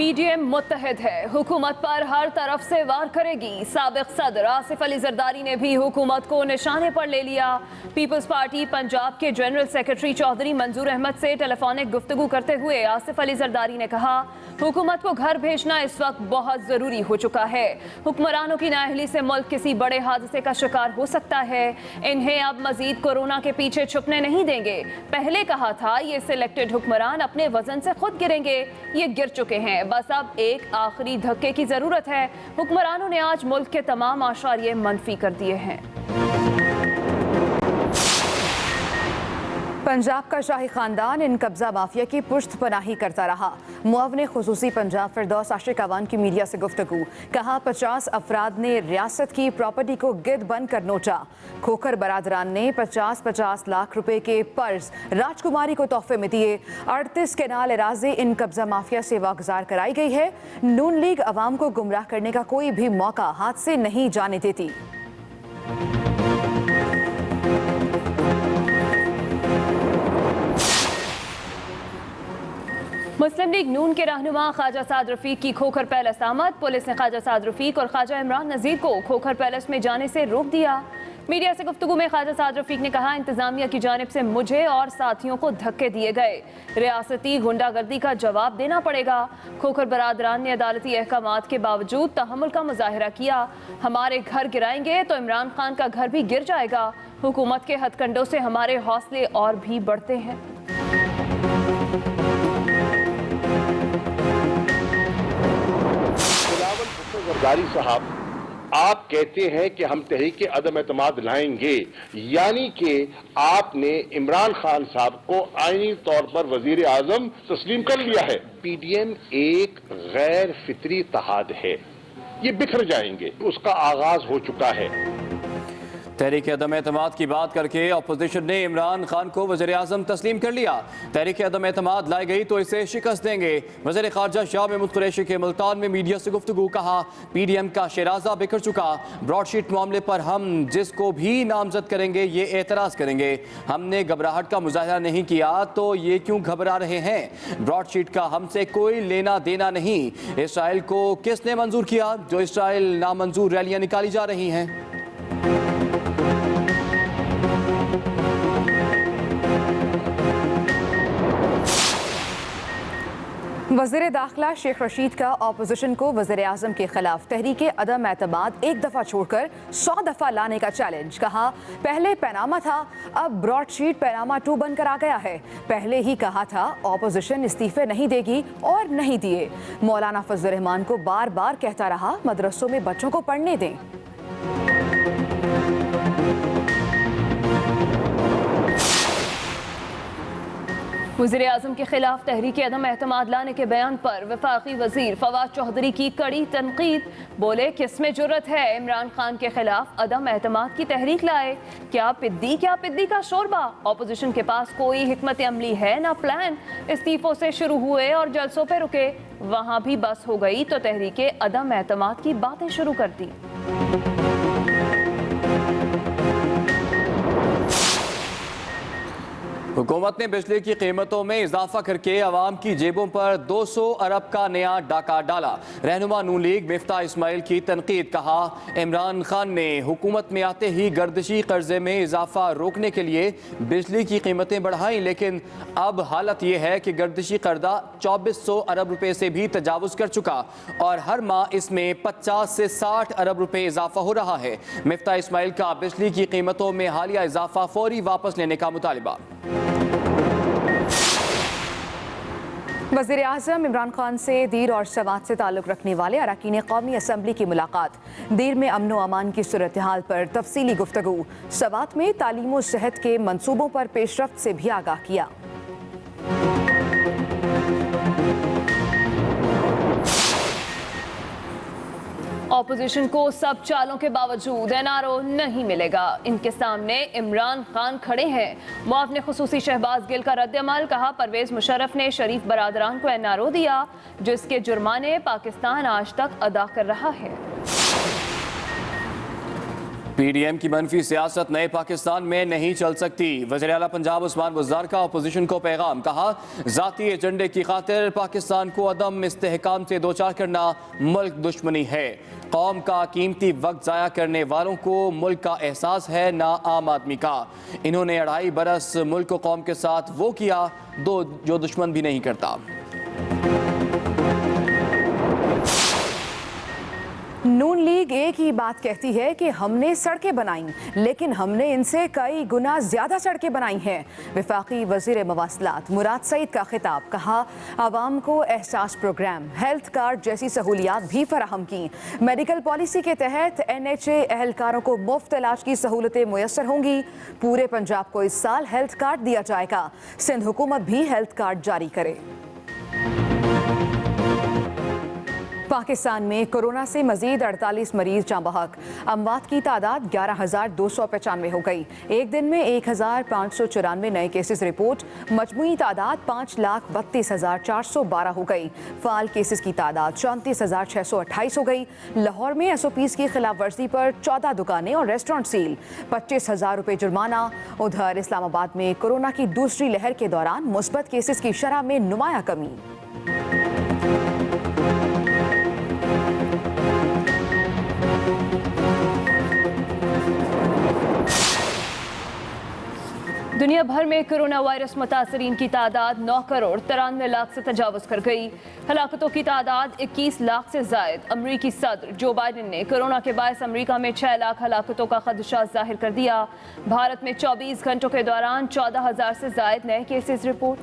PDM मुत्तहिद है, हुकूमत पर हर तरफ से वार करेगी। साबिक सदर आसिफ अली जरदारी ने भी हुकूमत को निशाने पर ले लिया। पीपल्स पार्टी पंजाब के जनरल सेक्रेटरी चौधरी मंजूर अहमद से टेलीफोनिक गुफ्तगू करते हुए आसिफ अली जरदारी ने कहा, हुकूमत को घर भेजना इस वक्त बहुत जरूरी हो चुका है। हुक्मरानों की नाअहली से मुल्क किसी बड़े हादसे का शिकार हो सकता है। इन्हें अब मजीद कोरोना के पीछे छुपने नहीं देंगे। पहले कहा था ये सिलेक्टेड हुक्मरान अपने वजन से खुद गिरेंगे, ये गिर चुके हैं। बस अब एक आखिरी धक्के की जरूरत है। हुक्मरानों ने आज मुल्क के तमाम आशारिये मनफी कर दिए हैं। पंजाब का शाही खानदान इन कब्जा माफिया की पुश्त पनाही करता रहा। मुआवने खुसूसी पंजाब फिरदौस आशिक अवान की मीडिया से गुफ्तगू, कहा 50 अफराद ने रियासत की प्रॉपर्टी को गिरद बंद कर नोचा। खोखर बरादरान ने 50-50 लाख रुपए के पर्ज राजकुमारी को तोहफे में दिए। 38 केनाल एराजी इन कब्जा माफिया से वागुजार कराई गई है। नून लीग अवाम को गुमराह करने का कोई भी मौका हाथ से नहीं जाने देती। मुस्लिम लीग नून के रहनुमा ख्वाजा साद रफीक की खोखर पैलेस आमद। पुलिस ने ख्वाजा साद रफीक और ख्वाजा इमरान नज़ीर को खोखर पैलेस में जाने से रोक दिया। मीडिया से गुफ्तगू में ख्वाजा साद रफीक ने कहा, इंतजामिया की जानिब से मुझे और साथियों को धक्के दिए गए। रियासती गुंडागर्दी का जवाब देना पड़ेगा। खोखर बरादरान ने अदालती अहकामात के बावजूद तहम्मुल का मुजाहिरा किया। हमारे घर गिराएंगे तो इमरान खान का घर भी गिर जाएगा। हुकूमत के हथकंडों से हमारे हौसले और भी बढ़ते हैं। जरदारी साहब, आप कहते हैं कि हम तहरीक अदम एतमाद लाएंगे, यानी कि आपने इमरान खान साहब को आईनी तौर पर वजीर आजम तस्लीम कर लिया है। पीडीएम एक गैर फितरी इत्तेहाद है, ये बिखर जाएंगे, उसका आगाज हो चुका है। तहरीक अदम एतमाद की बात करके अपोजिशन ने इमरान खान को वज़ीर आज़म तस्लीम कर लिया। तहरीक अदम एतमाद लाई गई तो इसे शिकस्त देंगे। वज़ीर ख़ारजा शाह महमूद कुरैशी के मुल्तान में मीडिया से गुफ्तगू, कहा पीडीएम का शराजा बिखर चुका। ब्रॉडशीट मामले पर हम जिसको भी नामजद करेंगे ये एतराज़ करेंगे। हमने घबराहट का मुजाहिरा नहीं किया तो ये क्यों घबरा रहे हैं? ब्रॉडशीट का हमसे कोई लेना देना नहीं। इसराइल को किसने मंजूर किया? जो इसराइल नामंजूर रैलियाँ निकाली जा रही हैं। वज़ीर दाखिला शेख रशीद का अपोजिशन को वज़ीर आज़म के खिलाफ तहरीक अदम एतमाद एक दफ़ा छोड़कर 100 दफ़ा लाने का चैलेंज। कहा पहले पैनामा था, अब ब्रॉडशीट पैनामा 2 बनकर आ गया है। पहले ही कहा था अपोजिशन इस्तीफे नहीं देगी और नहीं दिए। मौलाना फजल रहमान को बार बार कहता रहा मदरसों में बच्चों को पढ़ने दें। वज़ीर आज़म के खिलाफ तहरीक अदम एतमाद लाने के बयान पर वफाकी वज़ीर फवाद चौधरी की कड़ी तनकीद। बोले किसमें जुर्रत है इमरान खान के खिलाफ अदम एतमाद की तहरीक लाए? क्या पिद्दी का शोरबा? अपोजिशन के पास कोई हिकमत अमली है ना प्लान। इस्तीफों से शुरू हुए और जलसों पे रुके, वहाँ भी बस हो गई तो तहरीक अदम एतमाद की बातें शुरू कर दी। हुकूमत ने बिजली की कीमतों में इजाफा करके अवाम की जेबों पर 200 अरब का नया डाका डाला। रहनुमा नून लीग मिफ्ता इस्माइल की तनकीद, कहा इमरान खान ने हुकूमत में आते ही गर्दिशी कर्जे में इजाफा रोकने के लिए बिजली की कीमतें बढ़ाई, लेकिन अब हालत यह है कि गर्दिशी कर्जा 2400 अरब रुपए से भी तजावुज कर चुका और हर माह इसमें 50 से 60 अरब रुपए इजाफा हो रहा है। मिफ्ता इस्माइल का बिजली की कीमतों में हालिया इजाफा फौरी वापस लेने का मुतालिबा। वज़ीर आज़म इमरान खान से दीर और सवात से ताल्लुक़ रखने वाले अरकान कौमी असम्बली की मुलाकात। दीर में अमन व अमान की सूरत हाल पर तफसीली गुफ्तगू। सवात में तालीम व सेहत के मंसूबों पर पेशरफ्त से भी आगाह किया। अपोजिशन को सब चालों के बावजूद एनआरओ नहीं मिलेगा। इनके सामने इमरान खान खड़े हैं। मुआवने खुसूसी शहबाज गिल का रद्द-ए-अमल, कहा परवेज मुशर्रफ ने शरीफ बरादरान को एनआरओ दिया जिसके जुर्माने पाकिस्तान आज तक अदा कर रहा है। PDM की मनफी सियासत नए पाकिस्तान में नहीं चल सकती। वज़ीर आला पंजाब उस्मान बुज़दार का अपोजिशन को पैगाम, कहा ज़ाती एजेंडे की खातिर पाकिस्तान को अदम इस्तेहकाम से दो चार करना मुल्क दुश्मनी है। कौम का कीमती वक्त ज़ाया करने वालों को मुल्क का एहसास है, ना आम आदमी का। इन्होंने 2.5 बरस मुल्क को कौम के साथ वो किया जो दुश्मन भी नहीं करता। नून लीग एक ही बात कहती है कि हमने सड़कें बनाई, लेकिन हमने इनसे कई गुना ज्यादा सड़कें बनाई हैं। वफाकी वजीर मवासलात मुराद सईद का खिताब, कहा आवाम को एहसास प्रोग्राम, हेल्थ कार्ड जैसी सहूलियात भी फराहम की। मेडिकल पॉलिसी के तहत NHA एहलकारों को मुफ्त इलाज की सहूलतें मुयसर होंगी। पूरे पंजाब को इस साल हेल्थ कार्ड दिया जाएगा। सिंध हुकूमत भी हेल्थ कार्ड जारी करे। पाकिस्तान में कोरोना से मजीद 48 मरीज जाँ बहक। अमवात की तादाद 11,295 हो गई। एक दिन में 1,594 नए केसेस रिपोर्ट। मजमूई तादाद 5,32,412 हो गई। फाल केसेस की तादाद 34,628 हो गई। लाहौर में SOPs की खिलाफ वर्जी पर 14 दुकानें और रेस्टोरेंट सील, 25,000 रुपये जुर्माना। उधर इस्लामाबाद में कोरोना की दूसरी लहर के दौरान मुस्बत केसेस की शरह में नुमाया कमी। दुनिया भर में कोरोना वायरस मुतासरीन की तादाद 9,93,00,000 से तजावज़ कर गई। हलाकतों की तादाद 21 लाख से जायद। अमरीकी सदर जो बाइडन ने कोरोना के बायस अमरीका में 6 लाख हलाकतों का खदशा जाहिर कर दिया। भारत में 24 घंटों के दौरान 14,000 से जायद नए केसेस रिपोर्ट।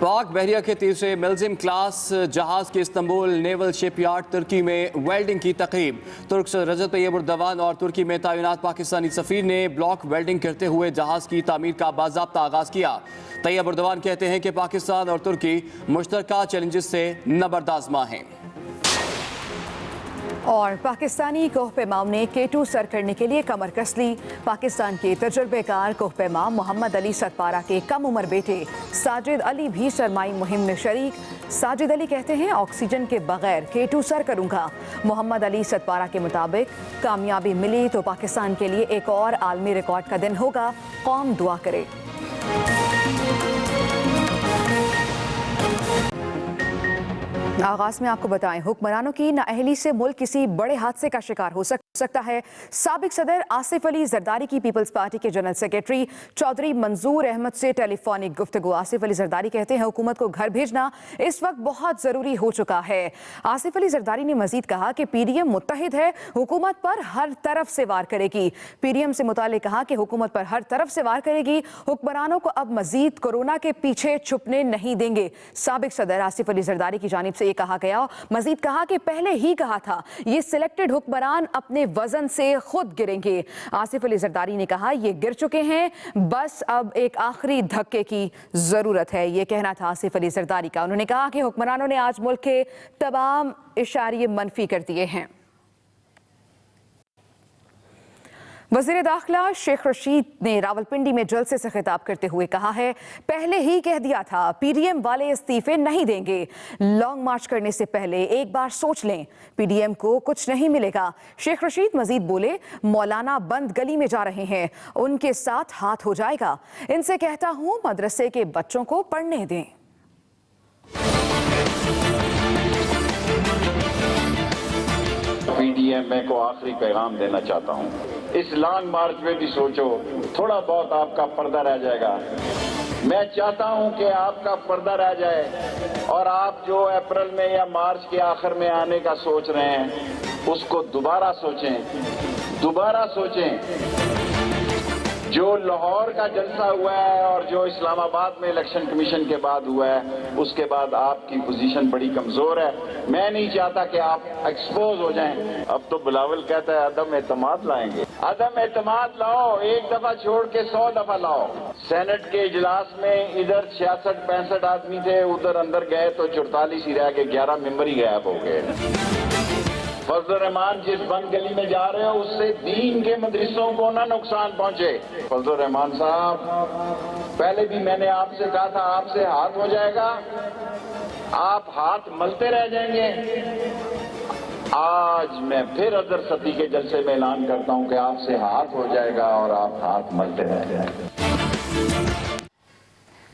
पाक बहरिया के तीसरे मुलजिम क्लास जहाज के इस्तांबुल नेवल शिपयार्ड तुर्की में वेल्डिंग की तकरीब। तुर्क सदर रजब तैयब एर्दोगान और तुर्की में तैनात पाकिस्तानी सफीर ने ब्लॉक वेल्डिंग करते हुए जहाज की तामीर का बाज़ाब्ता आगाज़ किया। तैयब एर्दोगान कहते हैं कि पाकिस्तान और तुर्की मुश्तरका चैलेंजेस से नबरदाज़मा हैं। और पाकिस्तानी कोहपेमाओं ने K2 सर करने के लिए कमर कस ली। पाकिस्तान के तजुर्बेकार कोहपेमा मोहम्मद अली सतपारा के कम उम्र बेटे साजिद अली भी सरमाई मुहिम में शरीक। साजिद अली कहते हैं ऑक्सीजन के बगैर K2 सर करूंगा। मोहम्मद अली सतपारा के मुताबिक कामयाबी मिली तो पाकिस्तान के लिए एक और आलमी रिकॉर्ड का दिन होगा। कौम दुआ करे। आगाज में आपको बताएं, हुक्मरानों की नाअहली से मुल्क किसी बड़े हादसे का शिकार हो सकता है। साबिक सदर आसिफ अली जरदारी की पीपल्स पार्टी के जनरल सेक्रेटरी चौधरी मंजूर अहमद से टेलीफोनिक गुफ्तगू। आसिफ अली जरदारी कहते हैं हुकूमत को घर भेजना इस वक्त बहुत जरूरी हो चुका है। आसिफ अली जरदारी ने मजीद कहा कि PDM मुत्तहिद है, हुकूमत पर हर तरफ से वार करेगी। PDM से मुतालिक कहा कि हुकूमत पर हर तरफ से वार करेगी। हुक्मरानों को अब मजीद कोरोना के पीछे छुपने नहीं देंगे। साबिक सदर आसिफ अली जरदारी की जानिब से कहा गया। मजीद कहा कि पहले ही कहा था ये सिलेक्टेड हुक्मरान अपने वजन से खुद गिरेंगे। आसिफ अली जरदारी ने कहा ये गिर चुके हैं, बस अब एक आखिरी धक्के की जरूरत है। ये कहना था आसिफ अली जरदारी का। उन्होंने कहा कि हुक्मरानों ने आज मुल्क के तमाम इशारे मनफी कर दिए हैं। वज़ीर दाखिला शेख रशीद ने रावलपिंडी में जलसे से खिताब करते हुए कहा है पहले ही कह दिया था PDM वाले इस्तीफे नहीं देंगे। लॉन्ग मार्च करने से पहले एक बार सोच लें, PDM को कुछ नहीं मिलेगा। शेख रशीद मजीद बोले मौलाना बंद गली में जा रहे हैं, उनके साथ हाथ हो जाएगा। इनसे कहता हूं मदरसे के बच्चों को पढ़ने दें। PDM को आखिरी पैगाम देना चाहता हूँ, इस लॉन्ग मार्च में भी सोचो, थोड़ा बहुत आपका पर्दा रह जाएगा। मैं चाहता हूँ कि आपका पर्दा रह जाए और आप जो अप्रैल में या मार्च के आखिर में आने का सोच रहे हैं उसको दोबारा सोचें। जो लाहौर का जलसा हुआ है और जो इस्लामाबाद में इलेक्शन कमीशन के बाद हुआ है उसके बाद आपकी पोजीशन बड़ी कमजोर है। मैं नहीं चाहता कि आप एक्सपोज हो जाएं। अब तो बिलावल कहता है अदम एतमाद लाएंगे। अदम एतमाद लाओ, एक दफा छोड़ के 100 दफा लाओ। सेनेट के इजलास में इधर 66-65 आदमी थे, उधर अंदर गए तो 44 ही रह गए, 11 मेंबर ही गायब हो गए। فضل الرحمان جس بند گلی میں جا رہے ہو اس سے دین کے مدرسوں کو نہ نقصان پہنچے. فضل الرحمان صاحب پہلے بھی میں نے آپ سے کہا تھا آپ سے ہاتھ ہو جائے گا, آپ ہاتھ ملتے رہ جائیں گے. آج میں پھر اظہر ستی کے جلسے میں اعلان کرتا ہوں کہ آپ سے ہاتھ ہو جائے گا اور آپ ہاتھ ملتے رہ جائیں گے.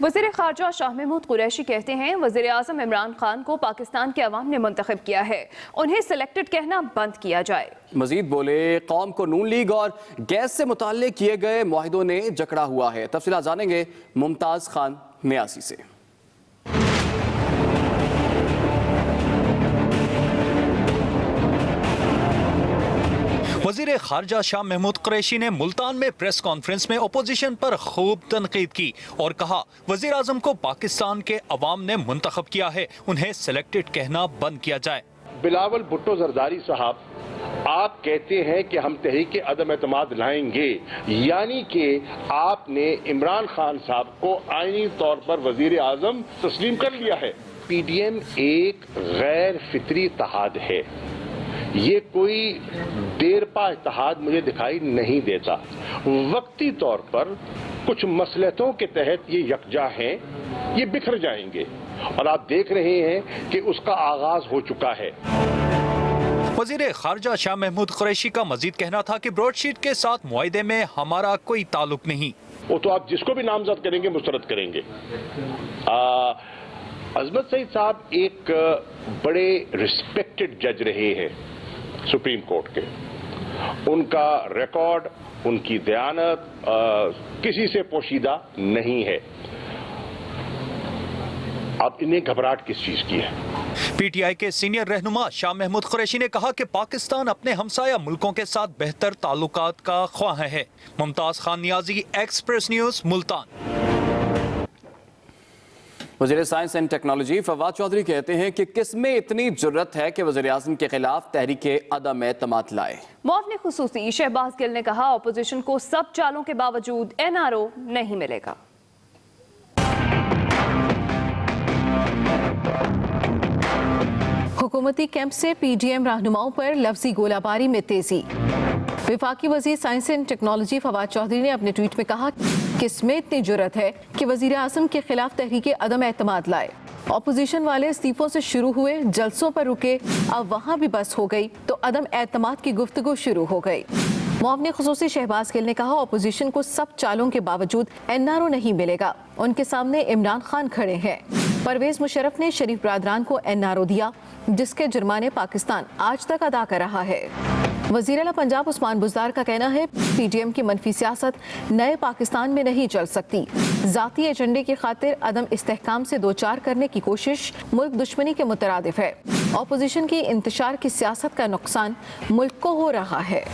وزیر خارجہ شاہ محمود قریشی کہتے ہیں وزیر اعظم عمران خان کو پاکستان کے عوام نے منتخب کیا ہے, انہیں سلیکٹڈ کہنا بند کیا جائے. مزید بولے قوم کو نون لیگ اور گیس سے متعلق کیے گئے معاہدوں نے جکڑا ہوا ہے. تفصیلات جانیں گے ممتاز خان نیاسی سے. وزیر خارجہ شاہ محمود قریشی نے ملتان میں پریس کانفرنس میں اپوزیشن پر خوب تنقید کی اور کہا وزیر اعظم کو پاکستان کے عوام نے منتخب کیا ہے, انہیں سلیکٹڈ کہنا بند کیا جائے. بلاول بھٹو زرداری صاحب, آپ کہتے ہیں کہ ہم تحریک عدم اعتماد لائیں گے, یعنی کہ آپ نے عمران خان صاحب کو آئینی طور پر وزیر اعظم تسلیم کر لیا ہے. پی ڈی ایم ایک غیر فطری اتحاد ہے, یہ کوئی دیر پا اتحاد مجھے دکھائی نہیں دیتا. وقتی طور پر کچھ مصلحتوں کے تحت یہ یکجا ہیں, یہ بکھر جائیں گے اور آپ دیکھ رہے ہیں کہ اس کا آغاز ہو چکا ہے. وزیر خارجہ شاہ محمود قریشی کا مزید کہنا تھا کہ براڈ شیٹ کے ساتھ معاہدے میں ہمارا کوئی تعلق نہیں. وہ تو آپ جس کو بھی نامزد کریں گے مسترد کریں گے. عظمت سعید صاحب ایک بڑے ریسپیکٹڈ جج رہے ہیں سپریم کورٹ کے. ان کا ریکارڈ, ان کی دیانت کسی سے پوشیدہ نہیں ہے. اب انہیں گھبراہٹ کس چیز کی ہے؟ پی ٹی آئی کے سینئر رہنما شاہ محمود قریشی نے کہا کہ پاکستان اپنے ہمسایہ ملکوں کے ساتھ بہتر تعلقات کا خواہاں ہے. Mumtaz Khan Niazi, express news, Multan. وزیر science and technology Fawad Chaudhry کہتے ہیں کہ کس میں اتنی جرت ہے کہ وزیر اعظم کے خلاف تحریک عدم اعتماد لائے. معاون خصوصی شہباز گل نے کہا اپوزیشن کو سب چالوں کے باوجود این آر او نہیں ملے گا. حکومتی کیمپ سے پی ڈی ایم رہنماؤں پر لفظی گولہ باری میں تیزی. وفاقی وزیر science and technology Fawad Chaudhry نے اپنے ٹویٹ میں کہا کس میں اتنی جرت ہے کہ وزیر اعظم کے خلاف تحریک عدم اعتماد لائے. اپوزیشن والے استعفوں سے شروع ہوئے, جلسوں پر رکے, اب وہاں بھی بس ہو گئی تو عدم اعتماد کی گفتگو شروع ہو گئی. معاون خصوصی شہباز گل نے کہا اپوزیشن کو سب چالوں کے باوجود این آر او نہیں ملے گا. ان کے سامنے عمران خان کھڑے ہیں. پرویز مشرف نے شریف برادران کو این آر او دیا جس کے جرمانے پاکستان آج تک ادا کر رہا ہے. وزیر اعلیٰ پنجاب عثمان بزدار کا کہنا ہے پی ڈی ایم کی منفی سیاست نئے پاکستان میں نہیں چل سکتی. ذاتی ایجنڈے کی خاطر عدم استحکام سے دوچار کرنے کی کوشش ملک دشمنی کے مترادف ہے. اپوزیشن کی انتشار کی سیاست کا نقصان ملک کو ہو رہا ہے.